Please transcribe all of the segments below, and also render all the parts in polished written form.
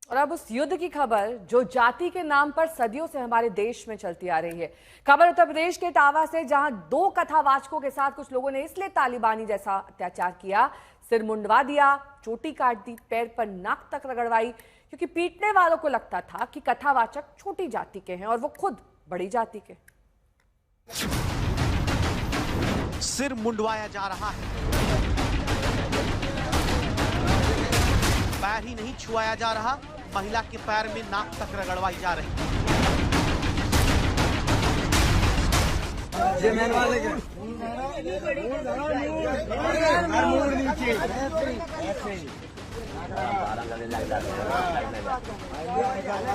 और अब उस युद्ध की खबर जो जाति के नाम पर सदियों से हमारे देश में चलती आ रही है। खबर उत्तर प्रदेश के इटावा से, जहां 2 कथावाचकों के साथ कुछ लोगों ने इसलिए तालिबानी जैसा अत्याचार किया, सिर मुंडवा दिया, चोटी काट दी, पैर पर नाक तक रगड़वाई, क्योंकि पीटने वालों को लगता था कि कथावाचक छोटी जाति के हैं और वो खुद बड़ी जाति के। सिर मुंडवाया जा रहा है, पैर ही नहीं छुआया जा रहा, महिला के पैर में नाक तक रगड़वाई जा रही है।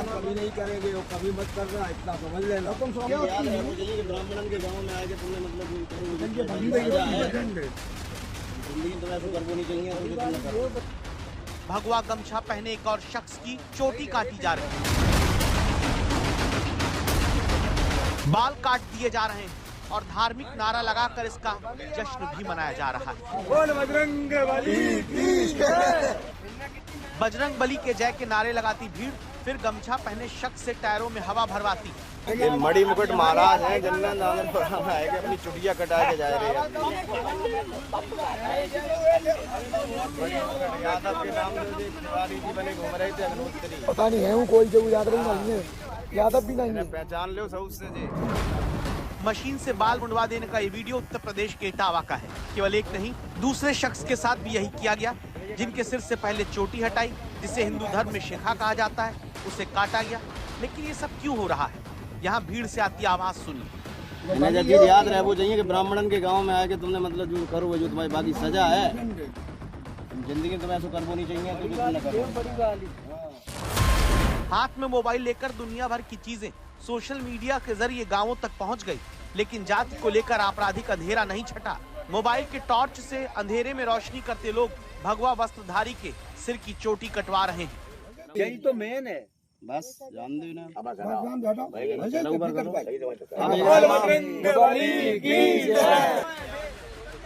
कभी नहीं करेंगे, वो कभी मत करना, इतना समझ लेना। तुम ब्राह्मणन के गांव में आके तुमने मतलब भगवा गमछा पहने एक और शख्स की चोटी काटी जा रही है, बाल काट दिए जा रहे हैं और धार्मिक नारा लगाकर इसका जश्न भी मनाया जा रहा है। बजरंग बली के जय के नारे लगाती भीड़ फिर गमछा पहने शख्स से टायरों में हवा भरवाती। ये मड़ी मुकुट महाराज है, जन्नत आनंद प्रोग्राम है कि अपनी चुटिया कटा के जा रहे हैं। यादव के नाम से तिवारी जी बने घूम रहे थे अग्नोत्री। पता नहीं है कोई जो यादव नहीं है, यादव भी नहीं है, पहचान लो सब से जी। मशीन से बाल मुंडवा देने का ये वीडियो उत्तर प्रदेश के इटावा का है। केवल एक नहीं, दूसरे शख्स के साथ भी यही किया गया, जिनके सिर से पहले चोटी हटाई, जिसे हिंदू धर्म में शिखा कहा जाता है, उसे काटा गया। लेकिन ये सब क्यों हो रहा है? यहाँ भीड़ से आती आवाज सुनिए। मुझे याद रहे वो चाहिए कि ब्राह्मणन के गांव में आके तुमने मतलब जो करो जो तुम्हारी बाकी सजा है, जिंदगी तुम्हें ऐसा करना नहीं चाहिए। हाथ में मोबाइल लेकर दुनिया भर की चीजें सोशल मीडिया के जरिए गांवों तक पहुंच गई, लेकिन जाति को लेकर आपराधिक अंधेरा नहीं छटा। मोबाइल के टॉर्च से अंधेरे में रोशनी करते लोग भगवा वस्त्रधारी के सिर की चोटी कटवा रहे हैं। यही तो मेन है, बस जान दो ना।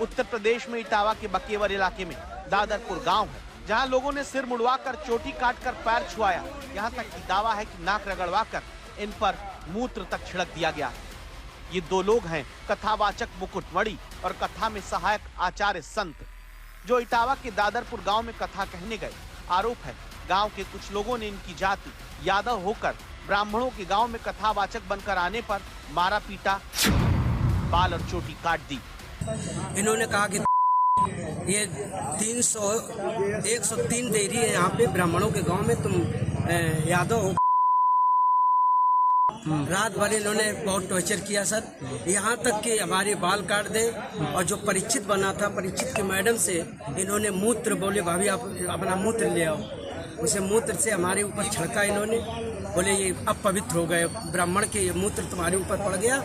उत्तर प्रदेश में इटावा के बकेवर इलाके में दादरपुर गांव है, जहां लोगों ने सिर मुड़वाकर चोटी काटकर पैर छुआया। यहां तक कि दावा है कि नाक रगड़वाकर इन पर मूत्र तक छिड़क दिया गया। ये 2 लोग हैं, कथावाचक मुकुटमणि और कथा में सहायक आचार्य संत, जो इटावा के दादरपुर गांव में कथा कहने गए। आरोप है गांव के कुछ लोगों ने इनकी जाति यादव होकर ब्राह्मणों के गांव में कथावाचक बनकर आने पर मारा पीटा, बाल और चोटी काट दी। इन्होंने कहा कि ये 103 डेयरी है यहाँ पे ब्राह्मणों के गांव में, तुम यादव हो। रात भर इन्होंने बहुत टॉर्चर किया सर, यहाँ तक कि हमारे बाल काट दे। और जो परीक्षित बना था, परीक्षित के मैडम से इन्होंने मूत्र बोले, भाभी आप अपना मूत्र ले आओ। उसे मूत्र से हमारे ऊपर छिड़का इन्होंने, बोले ये अब पवित्र हो गए, ब्राह्मण के ये मूत्र तुम्हारे ऊपर पड़ गया,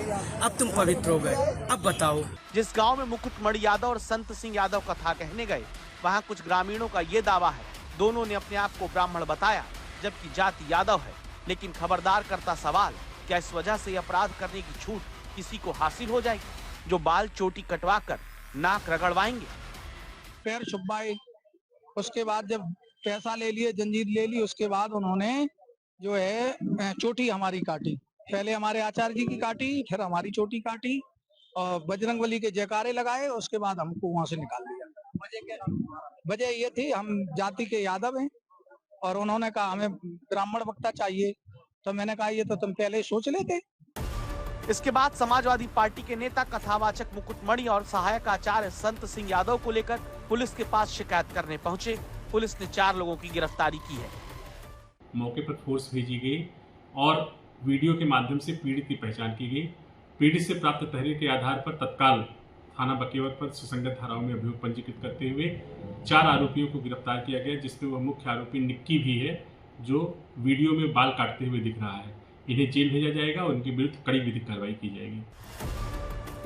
अब तुम पवित्र हो गए, अब बताओ। जिस गांव में मुकुटमणि यादव और संत सिंह यादव कथा कहने गए, वहां कुछ ग्रामीणों का ये दावा है दोनों ने अपने आप को ब्राह्मण बताया, जबकि जाति यादव है। लेकिन खबरदार करता सवाल, क्या इस वजह से अपराध करने की छूट किसी को हासिल हो जाएगी, जो बाल चोटी कटवा कर नाक रगड़वाएंगे? पैर छुपाए, उसके बाद जब पैसा ले लिए, जंजीर ले ली, उसके बाद उन्होंने जो है चोटी हमारी काटी। पहले हमारे आचार्य जी की काटी, फिर हमारी चोटी काटी और बजरंगबली के जयकारे लगाए, उसके बाद हमको वहां से निकाल दिया। वजह ये थी हम जाति के यादव हैं और उन्होंने कहा हमें ब्राह्मण वक्ता चाहिए, तो मैंने कहा ये तो तुम पहले सोच लेते। इसके बाद समाजवादी पार्टी के नेता कथावाचक मुकुटमणि और सहायक आचार्य संत सिंह यादव को लेकर पुलिस के पास शिकायत करने पहुंचे। पुलिस ने 4 लोगों की गिरफ्तारी की है। मौके पर फोर्स भेजी गई और वीडियो के माध्यम से पीड़ित की पहचान की गई। पीड़ित से प्राप्त तहरीर के आधार पर तत्काल थाना बकेवर पर सुसंगत धाराओं में अभियोग पंजीकृत करते हुए 4 आरोपियों को गिरफ्तार किया गया, जिसमें वह मुख्य आरोपी निक्की भी है, जो वीडियो में बाल काटते हुए दिख रहा है। इन्हें जेल भेजा जाएगा और उनके विरुद्ध कड़ी विधिक कार्रवाई की जाएगी।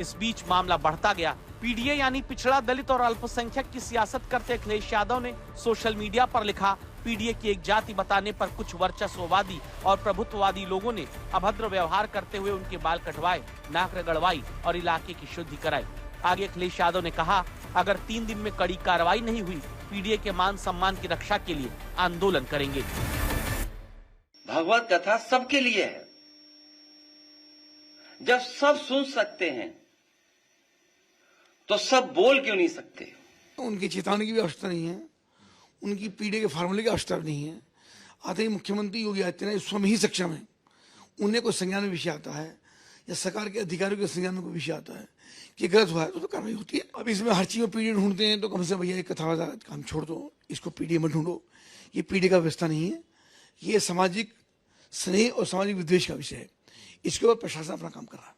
इस बीच मामला बढ़ता गया। पीडीए यानी पिछड़ा, दलित और अल्पसंख्यक की सियासत करते अखिलेश यादव ने सोशल मीडिया पर लिखा, पीडीए की एक जाति बताने पर कुछ वर्चस्ववादी और प्रभुत्ववादी लोगों ने अभद्र व्यवहार करते हुए उनके बाल कटवाए, नाक रगड़वाई और इलाके की शुद्धि कराई। आगे अखिलेश यादव ने कहा, अगर 3 दिन में कड़ी कार्रवाई नहीं हुई, पीडीए के मान सम्मान की रक्षा के लिए आंदोलन करेंगे। भगवत कथा सबके लिए है। जब सब सुन सकते हैं तो सब बोल क्यों नहीं सकते? उनकी चेतावनी की भी आवश्यकता नहीं है, उनकी पीढ़ी के फार्मूले की आवश्यकता नहीं है। आते ही मुख्यमंत्री योगी आदित्यनाथ स्वयं ही सक्षम है, उन्हें कोई संज्ञान में विषय आता है या सरकार के अधिकारियों के संज्ञान में कोई विषय आता है कि गलत हुआ है तो कार्रवाई होती है। अब इसमें हर चीज में पीढ़ी ढूंढते हैं तो कम से भैया एक कथा काम छोड़ दो, इसको पीढ़ी मत ढूंढो। ये पीढ़ी का व्यवस्था नहीं है, ये सामाजिक स्नेह और सामाजिक विद्वेष का विषय है। इसके ऊपर प्रशासन अपना काम कर रहा है।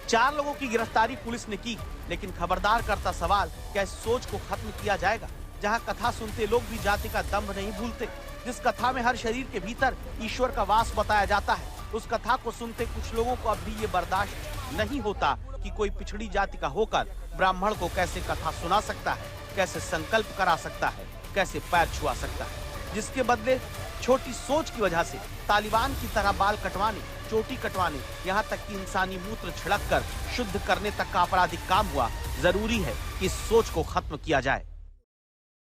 4 लोगों की गिरफ्तारी पुलिस ने की, लेकिन खबरदार करता सवाल, क्या इस सोच को खत्म किया जाएगा? जहां कथा सुनते लोग भी जाति का दंभ नहीं भूलते। जिस कथा में हर शरीर के भीतर ईश्वर का वास बताया जाता है, उस कथा को सुनते कुछ लोगों को अब भी ये बर्दाश्त नहीं होता कि कोई पिछड़ी जाति का होकर ब्राह्मण को कैसे कथा सुना सकता है, कैसे संकल्प करा सकता है, कैसे पैर छुआ सकता है। जिसके बदले छोटी सोच की वजह से तालिबान की तरह बाल कटवाने, चोटी कटवाने, यहाँ तक कि इंसानी मूत्र छिड़क कर शुद्ध करने तक का आपराधिक काम हुआ। जरूरी है कि इस सोच को खत्म किया जाए।